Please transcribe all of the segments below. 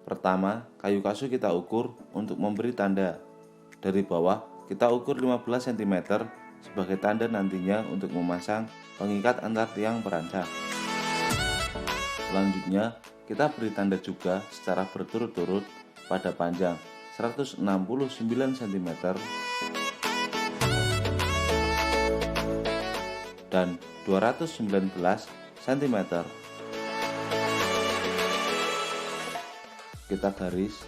Pertama, kayu kasu kita ukur untuk memberi tanda. Dari bawah, kita ukur 15 cm sebagai tanda nantinya untuk memasang pengikat antar tiang perancang. Selanjutnya, kita beri tanda juga secara berturut-turut pada panjang 169 cm dan 219 cm. Kita garis.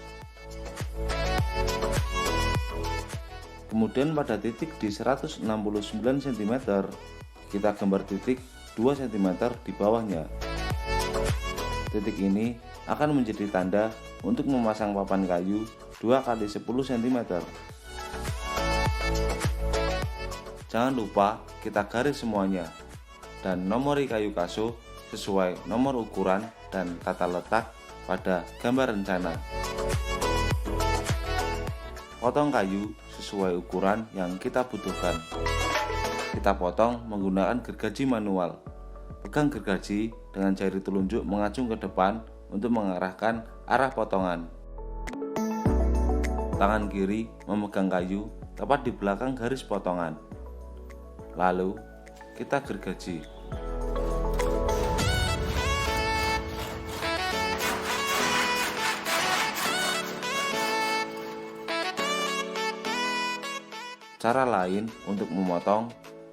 Kemudian pada titik di 169 cm, kita gambar titik 2 cm di bawahnya. Titik ini akan menjadi tanda untuk memasang papan kayu 2 x 10 cm. Jangan lupa kita garis semuanya dan nomori kayu kasu sesuai nomor ukuran dan tata letak pada gambar rencana. Potong kayu sesuai ukuran yang kita butuhkan. Kita potong menggunakan gergaji manual. Pegang gergaji dengan jari telunjuk mengacung ke depan untuk mengarahkan arah potongan. Tangan kiri memegang kayu tepat di belakang garis potongan. Lalu kita gergaji. Cara lain untuk memotong,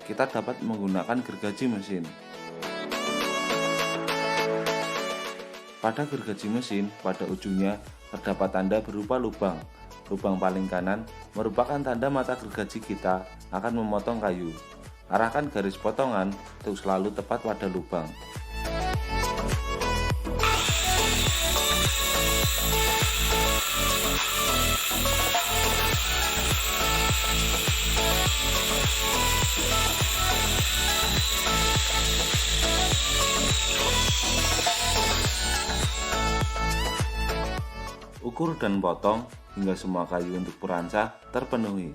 kita dapat menggunakan gergaji mesin. Pada gergaji mesin, pada ujungnya terdapat tanda berupa lubang. Lubang paling kanan merupakan tanda mata gergaji kita akan memotong kayu. Arahkan garis potongan untuk selalu tepat pada lubang. Ukur dan potong hingga semua kayu untuk perancah terpenuhi.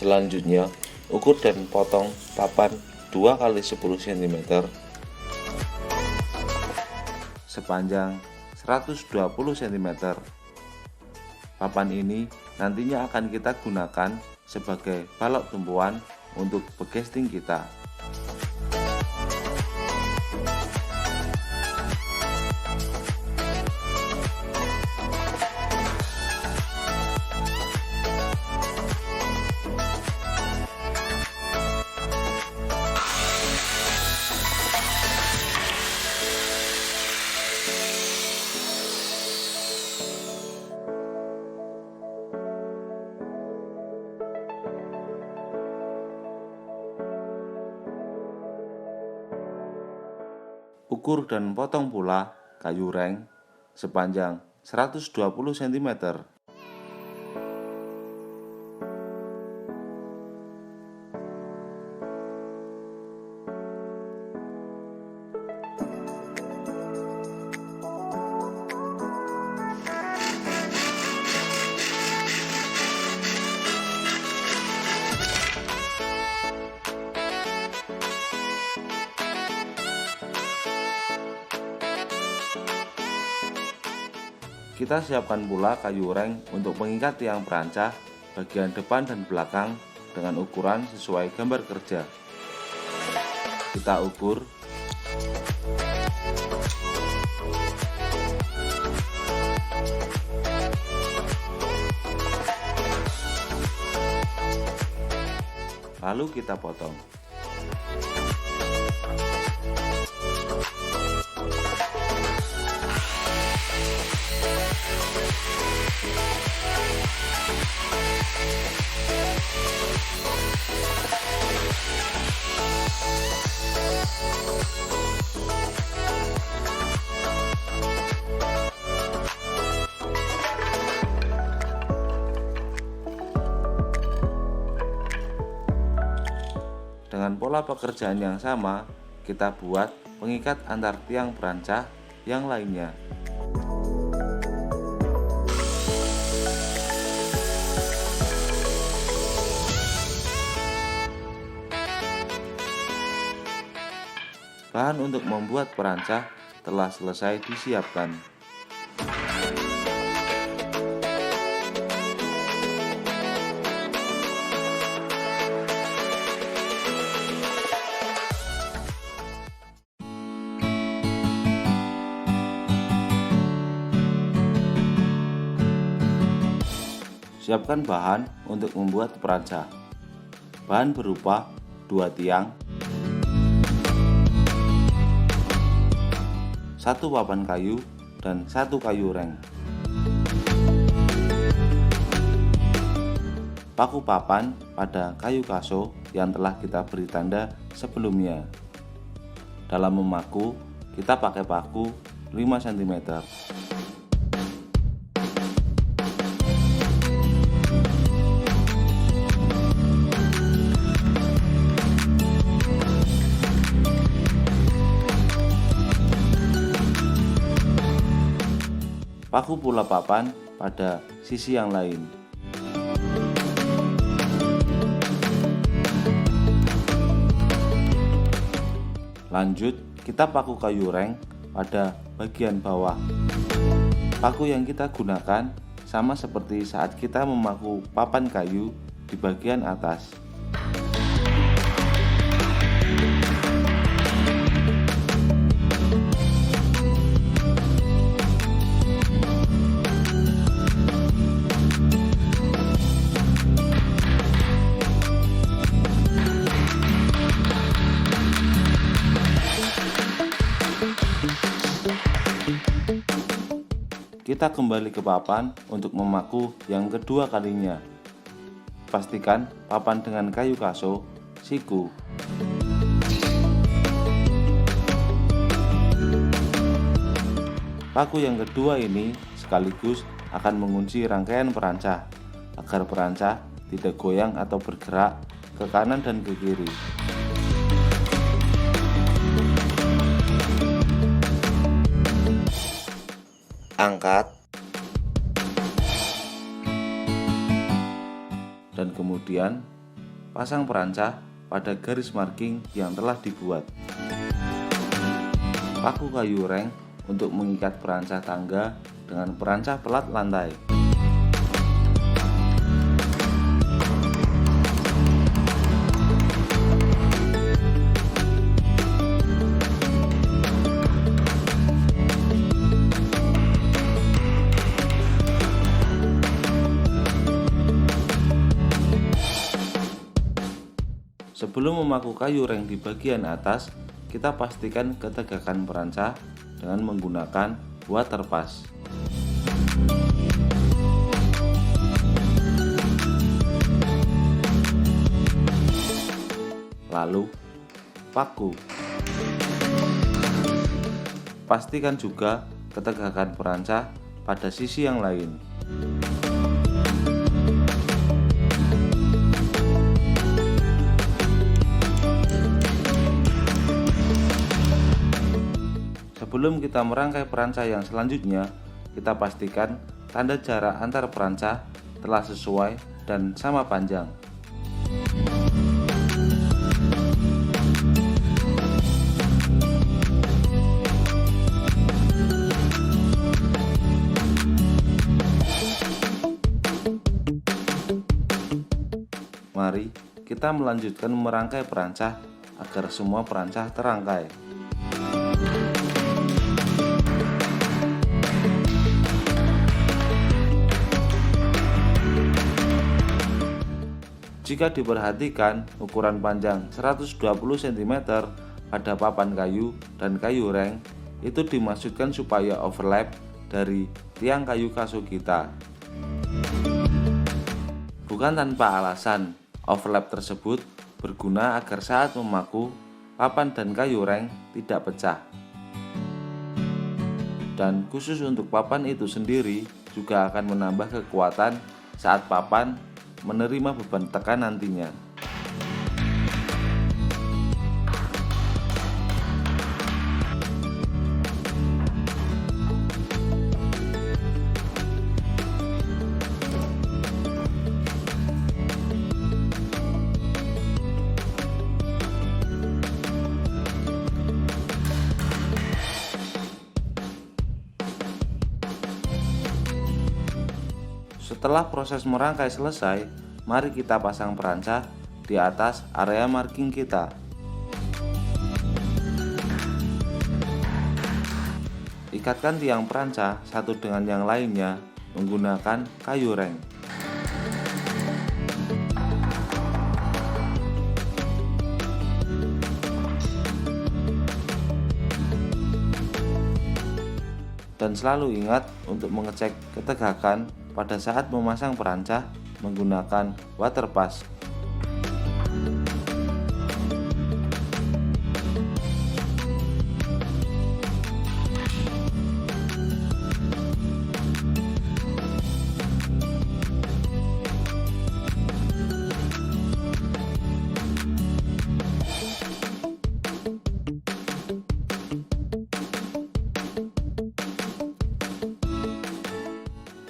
Selanjutnya, ukur dan potong papan 2 x 10 cm sepanjang 120 cm. Papan ini nantinya akan kita gunakan sebagai balok tumpuan untuk backcasting kita. Ukur dan potong pula kayu reng sepanjang 120 cm. Kita siapkan pula kayu reng untuk mengikat tiang perancah bagian depan dan belakang dengan ukuran sesuai gambar kerja. Kita ukur. Lalu kita potong. Dengan pola pekerjaan yang sama, kita buat pengikat antar tiang perancah yang lainnya. Bahan untuk membuat perancah telah selesai disiapkan. Siapkan bahan untuk membuat perancah. Bahan berupa 2 tiang, 1 papan kayu, dan 1 kayu reng. Paku papan pada kayu kaso yang telah kita beri tanda sebelumnya. Dalam memaku, kita pakai paku 5 cm. Paku pula papan pada sisi yang lain. Lanjut, kita paku kayu reng pada bagian bawah. Paku yang kita gunakan sama seperti saat kita memaku papan kayu di bagian atas. Kita kembali ke papan untuk memaku yang kedua kalinya. Pastikan papan dengan kayu kaso, siku. Paku yang kedua ini sekaligus akan mengunci rangkaian perancah agar perancah tidak goyang atau bergerak ke kanan dan ke kiri. Angkat dan kemudian pasang perancah pada garis marking yang telah dibuat. Paku kayu reng untuk mengikat perancah tangga dengan perancah pelat lantai. Sebelum memaku kayu reng di bagian atas, kita pastikan ketegakan perancah dengan menggunakan water pass. Lalu, paku. Pastikan juga ketegakan perancah pada sisi yang lain. Sebelum kita merangkai perancah yang selanjutnya, kita pastikan tanda jarak antar perancah telah sesuai dan sama panjang. Mari kita melanjutkan merangkai perancah agar semua perancah terangkai. Jika diperhatikan, ukuran panjang 120 cm pada papan kayu dan kayu reng itu dimaksudkan supaya overlap dari tiang kayu kaso kita. Bukan tanpa alasan, overlap tersebut berguna agar saat memaku, papan dan kayu reng tidak pecah. Dan khusus untuk papan itu sendiri juga akan menambah kekuatan saat papan menerima beban tekan nantinya. Setelah proses merangkai selesai, mari kita pasang perancah di atas area marking kita. Ikatkan tiang perancah satu dengan yang lainnya menggunakan kayu reng. Dan selalu ingat untuk mengecek ketegakan pada saat memasang perancah menggunakan water pass.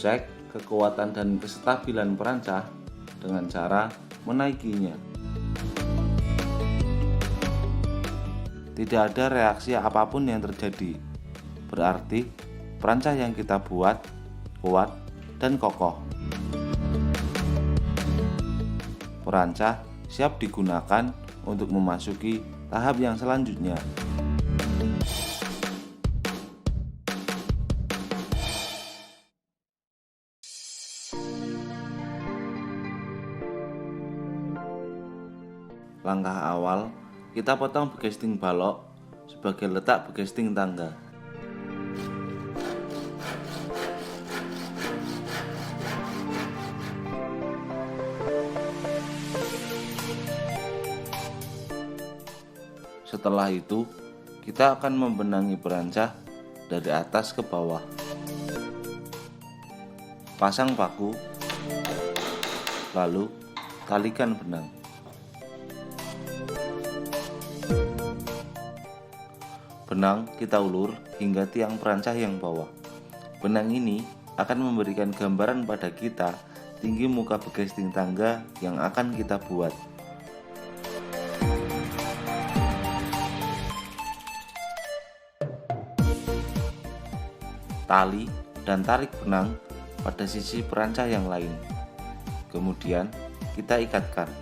Cek kekuatan dan kestabilan perancah dengan cara menaikinya. Tidak ada reaksi apapun yang terjadi, berarti perancah yang kita buat kuat dan kokoh. Perancah siap digunakan untuk memasuki tahap yang selanjutnya. Langkah awal, kita potong begesting balok sebagai letak begesting tangga. Setelah itu, kita akan membenangi perancah dari atas ke bawah. Pasang paku, lalu talikan benang. Benang kita ulur hingga tiang perancah yang bawah. Benang ini akan memberikan gambaran pada kita tinggi muka begesting tangga yang akan kita buat. Tali dan tarik benang pada sisi perancah yang lain. Kemudian kita ikatkan.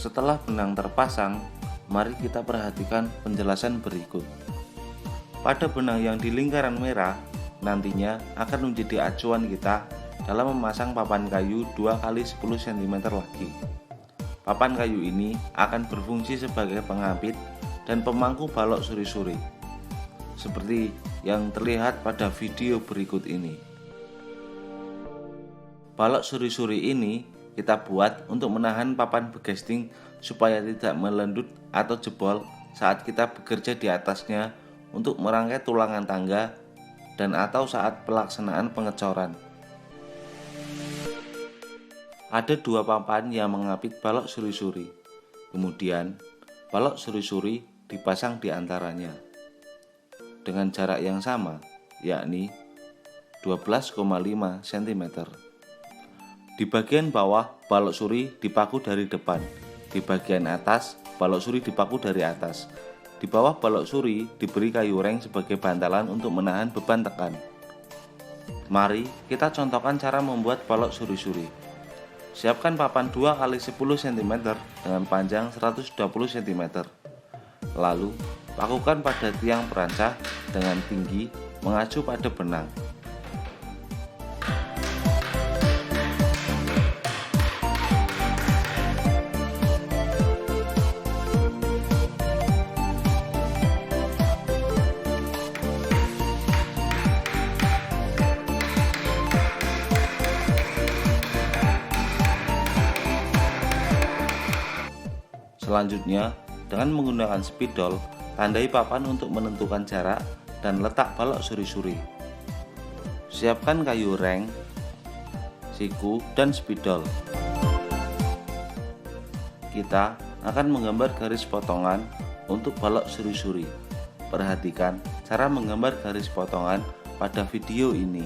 Setelah benang terpasang, mari kita perhatikan penjelasan berikut. Pada benang yang di lingkaran merah, nantinya akan menjadi acuan kita dalam memasang papan kayu 2 x 10 cm lagi. Papan kayu ini akan berfungsi sebagai pengapit dan pemangku balok suri-suri, seperti yang terlihat pada video berikut ini. Balok suri-suri ini kita buat untuk menahan papan begesting supaya tidak melendut atau jebol saat kita bekerja di atasnya untuk merangkai tulangan tangga dan atau saat pelaksanaan pengecoran. Ada 2 papan yang mengapit balok suri-suri. Kemudian balok suri-suri dipasang di antaranya dengan jarak yang sama, yakni 12,5 cm. Di bagian bawah, balok suri dipaku dari depan. Di bagian atas, balok suri dipaku dari atas. Di bawah balok suri diberi kayu reng sebagai bantalan untuk menahan beban tekan. Mari kita contohkan cara membuat balok suri-suri. Siapkan papan 2 x 10 cm dengan panjang 120 cm. Lalu, pakukan pada tiang perancah dengan tinggi mengacu pada benang. Selanjutnya, dengan menggunakan spidol, tandai papan untuk menentukan jarak dan letak balok suri-suri. Siapkan kayu reng, siku, dan spidol. Kita akan menggambar garis potongan untuk balok suri-suri. Perhatikan cara menggambar garis potongan pada video ini.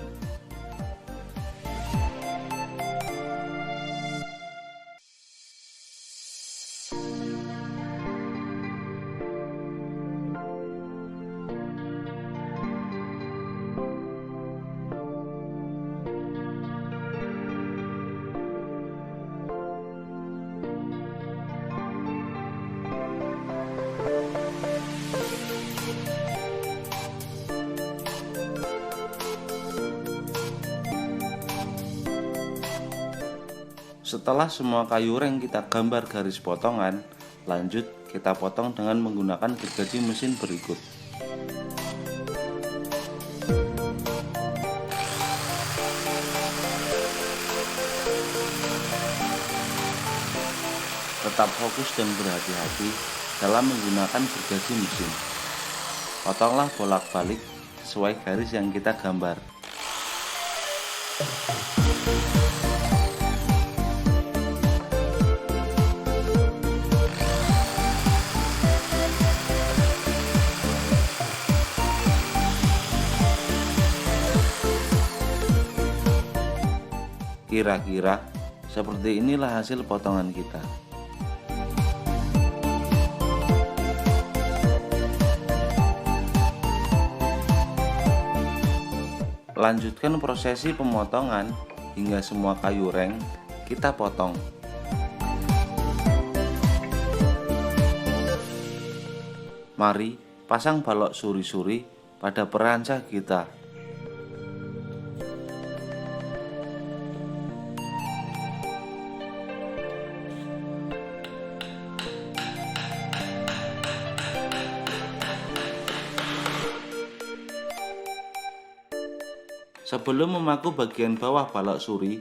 Setelah semua kayu reng kita gambar garis potongan, lanjut kita potong dengan menggunakan gergaji mesin berikut. Tetap fokus dan berhati-hati dalam menggunakan gergaji mesin. Potonglah bolak-balik sesuai garis yang kita gambar. Kira-kira seperti inilah hasil potongan kita. Lanjutkan prosesi pemotongan hingga semua kayu reng kita potong. Mari pasang balok suri-suri pada perancah kita. Sebelum memaku bagian bawah balok suri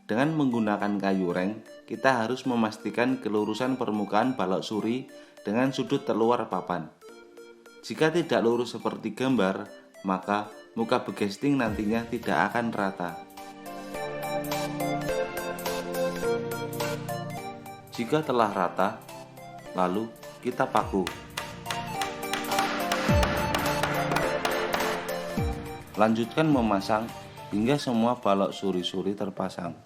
dengan menggunakan kayu reng, kita harus memastikan kelurusan permukaan balok suri dengan sudut terluar papan. Jika tidak lurus seperti gambar, maka muka begesting nantinya tidak akan rata. Jika telah rata, lalu kita paku. Lanjutkan memasang hingga semua balok suri-suri terpasang.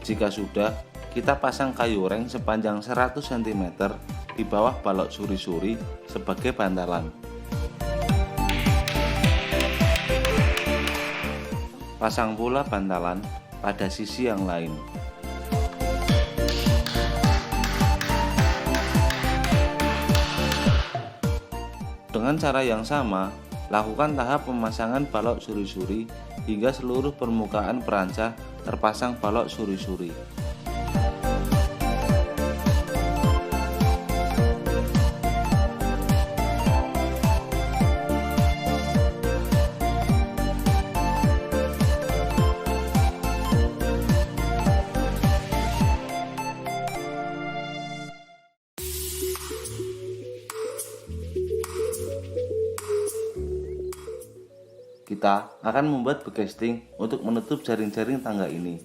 Jika sudah, kita pasang kayu reng sepanjang 100 cm di bawah balok suri-suri sebagai bantalan. Pasang pula bantalan pada sisi yang lain. Dengan cara yang sama, lakukan tahap pemasangan balok suri-suri hingga seluruh permukaan perancah terpasang balok suri-suri. Kita akan membuat begesting untuk menutup jaring-jaring tangga ini.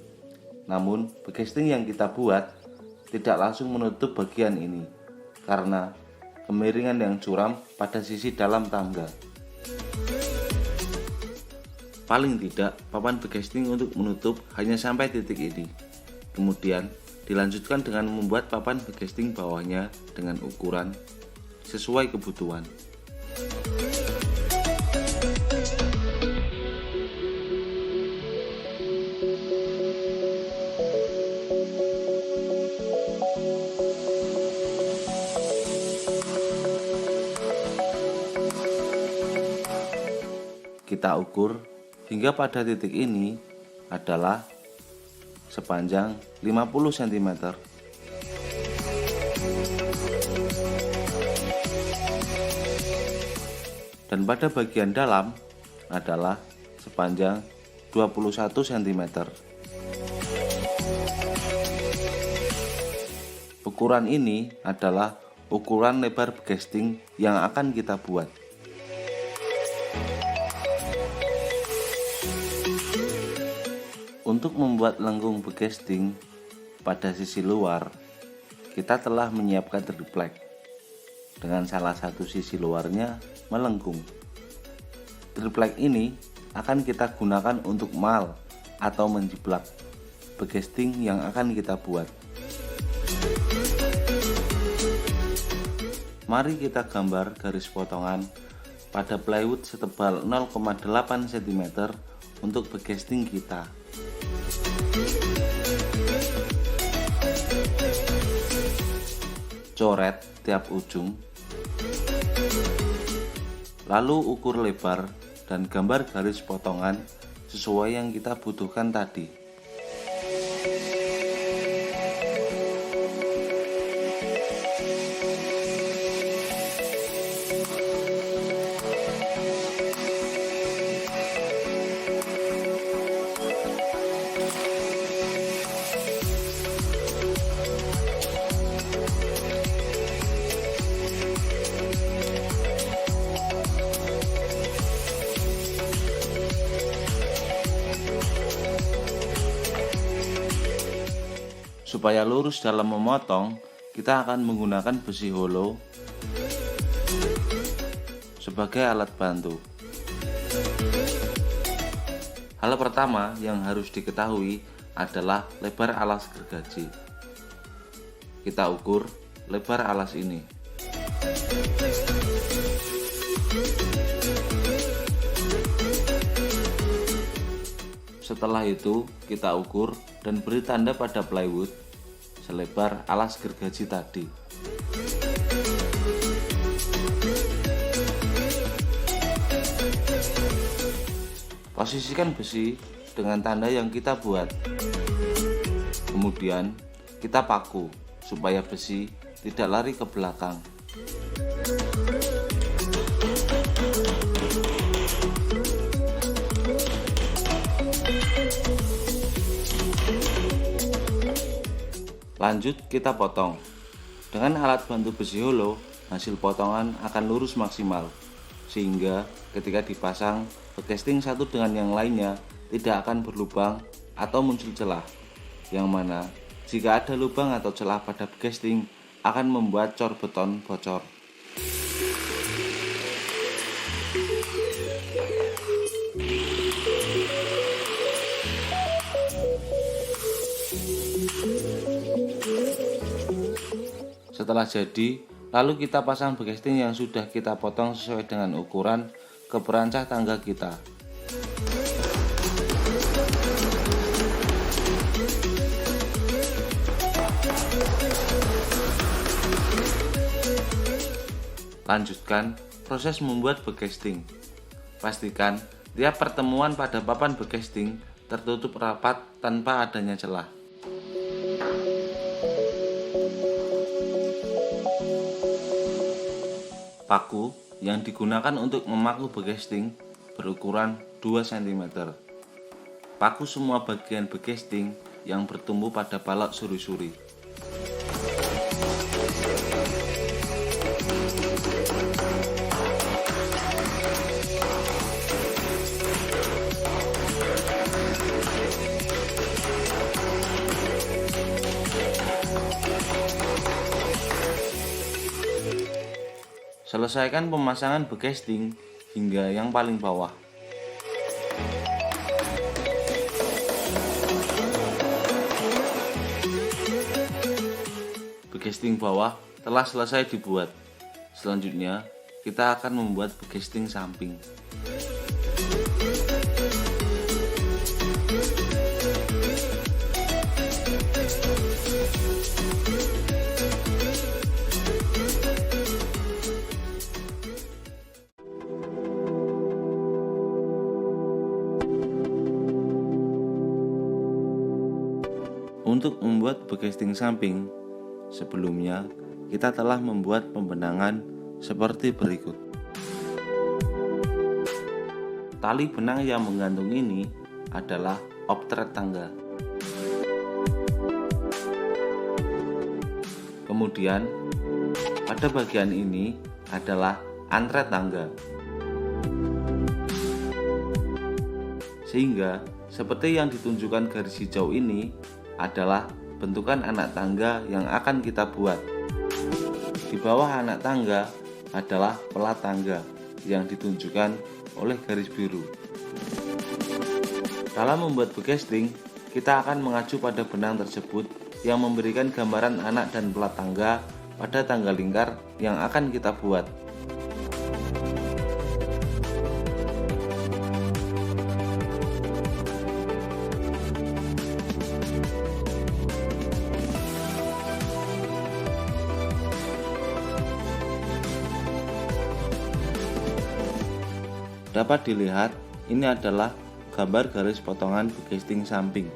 Namun, begesting yang kita buat tidak langsung menutup bagian ini karena kemiringan yang curam pada sisi dalam tangga. Paling tidak, papan begesting untuk menutup hanya sampai titik ini. Kemudian, dilanjutkan dengan membuat papan begesting bawahnya dengan ukuran sesuai kebutuhan. Kita ukur hingga pada titik ini adalah sepanjang 50 cm. Dan pada bagian dalam adalah sepanjang 21 cm. Ukuran ini adalah ukuran lebar begesting yang akan kita buat. Untuk membuat lengkung begesting pada sisi luar, kita telah menyiapkan triplek dengan salah satu sisi luarnya melengkung. Triplek ini akan kita gunakan untuk mal atau menjiplak begesting yang akan kita buat. Mari kita gambar garis potongan pada plywood setebal 0,8 cm untuk begesting kita. Coret tiap ujung Lalu ukur lebar dan gambar garis potongan sesuai yang kita butuhkan tadi. Supaya lurus dalam memotong, kita akan menggunakan besi hollow sebagai alat bantu. Hal pertama yang harus diketahui adalah lebar alas gergaji. Kita ukur lebar alas ini. Setelah itu, kita ukur dan beri tanda pada plywood selebar alas gergaji tadi. Posisikan besi dengan tanda yang kita buat. Kemudian, kita paku supaya besi tidak lari ke belakang. Lanjut kita potong. Dengan alat bantu besi hollow, hasil potongan akan lurus maksimal, sehingga ketika dipasang, backcasting satu dengan yang lainnya tidak akan berlubang atau muncul celah, yang mana jika ada lubang atau celah pada backcasting akan membuat cor beton bocor. Setelah jadi, lalu kita pasang backcasting yang sudah kita potong sesuai dengan ukuran ke perancah tangga kita. Lanjutkan proses membuat backcasting. Pastikan tiap pertemuan pada papan backcasting tertutup rapat tanpa adanya celah. Paku yang digunakan untuk memaku backcasting berukuran 2 cm. Paku semua bagian backcasting yang bertumbuh pada balok suri-suri. Selesaikan pemasangan backcasting hingga yang paling bawah. Backcasting bawah telah selesai dibuat. Selanjutnya, kita akan membuat backcasting samping. Untuk membuat backcasting samping, sebelumnya kita telah membuat pembenangan seperti berikut. Tali benang yang menggantung ini adalah optret tangga. Kemudian, pada bagian ini adalah antret tangga. Sehingga, seperti yang ditunjukkan garis hijau ini, adalah bentukan anak tangga yang akan kita buat. Di bawah anak tangga adalah pelat tangga yang ditunjukkan oleh garis biru. Dalam membuat backcasting, kita akan mengacu pada benang tersebut yang memberikan gambaran anak dan pelat tangga pada tangga lingkar yang akan kita buat. Dapat dilihat, ini adalah gambar garis potongan begesting samping.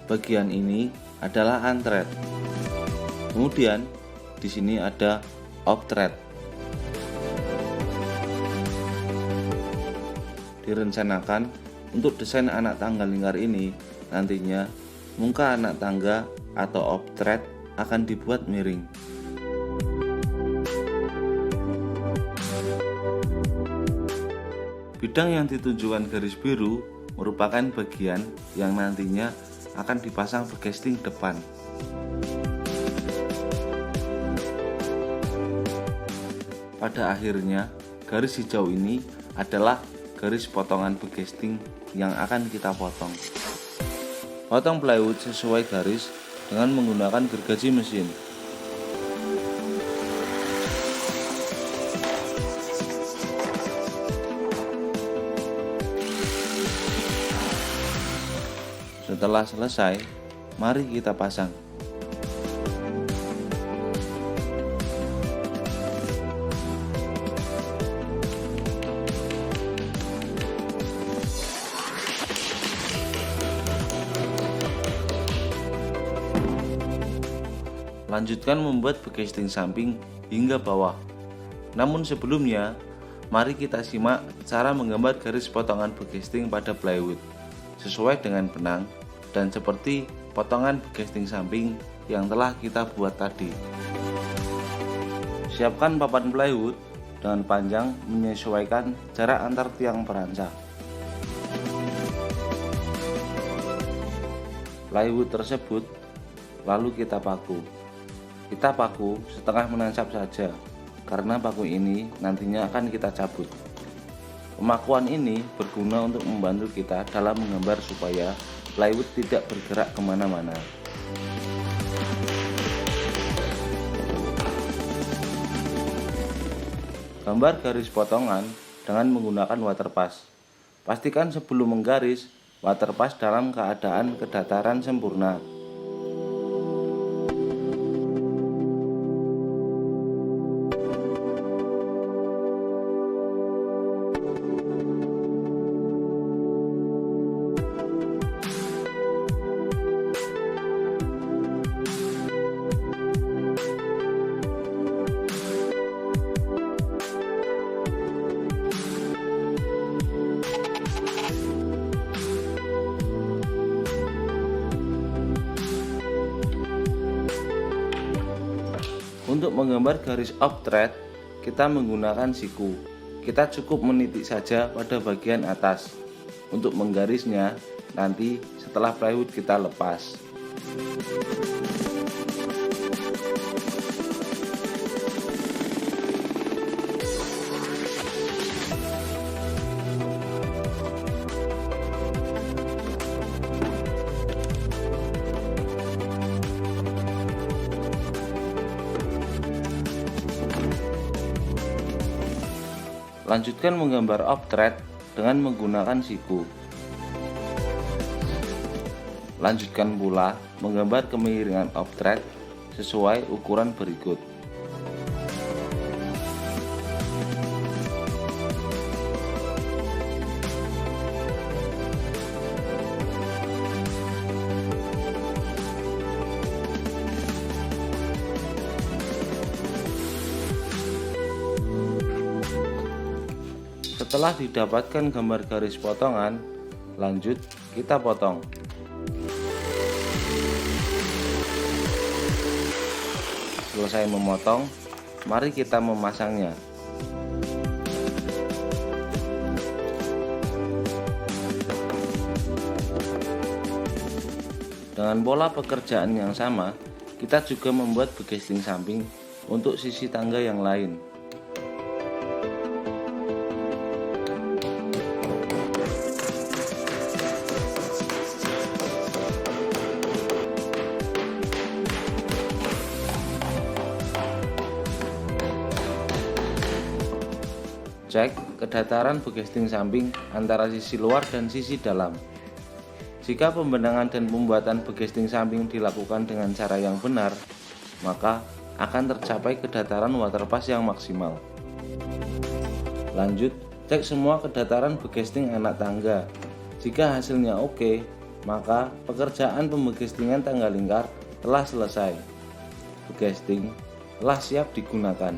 Bagian ini adalah unthread. Kemudian di sini ada off-thread. Direncanakan untuk desain anak tangga lingkar ini nantinya muka anak tangga atau off-thread akan dibuat miring. Bidang yang ditunjukkan garis biru merupakan bagian yang nantinya akan dipasang begesting depan. Pada akhirnya, garis hijau ini adalah garis potongan begesting yang akan kita potong. Potong plywood sesuai garis dengan menggunakan gergaji mesin. Setelah selesai, mari kita pasang. Lanjutkan membuat begesting samping hingga bawah. Namun sebelumnya, mari kita simak cara menggambar garis potongan begesting pada plywood sesuai dengan benang dan seperti potongan begesting samping yang telah kita buat tadi. Siapkan papan plywood dengan panjang menyesuaikan jarak antar tiang perancang. Plywood tersebut lalu kita paku. Kita paku setengah menancap saja karena paku ini nantinya akan kita cabut. Pemakuan ini berguna untuk membantu kita dalam menggambar supaya plywood tidak bergerak kemana-mana. Gambar garis potongan dengan menggunakan waterpass. Pastikan sebelum menggaris, waterpass dalam keadaan kedataran sempurna. Untuk menggambar garis off-thread, kita menggunakan siku. Kita cukup menitik saja pada bagian atas. Untuk menggarisnya, nanti setelah plywood kita lepas. Lanjutkan menggambar off-thread dengan menggunakan siku. Lanjutkan pula menggambar kemiringan off-thread sesuai ukuran berikut. Setelah didapatkan gambar garis potongan, lanjut kita potong. Selesai memotong, mari kita memasangnya. Dengan pola pekerjaan yang sama, kita juga membuat begesting samping untuk sisi tangga yang lain. Cek kedataran begesting samping antara sisi luar dan sisi dalam. Jika pembenangan dan pembuatan begesting samping dilakukan dengan cara yang benar, maka akan tercapai kedataran waterpass yang maksimal. Lanjut, Cek semua kedataran begesting anak tangga. Jika hasilnya oke, maka pekerjaan pembegestingan tangga lingkar telah selesai. Begesting telah siap digunakan.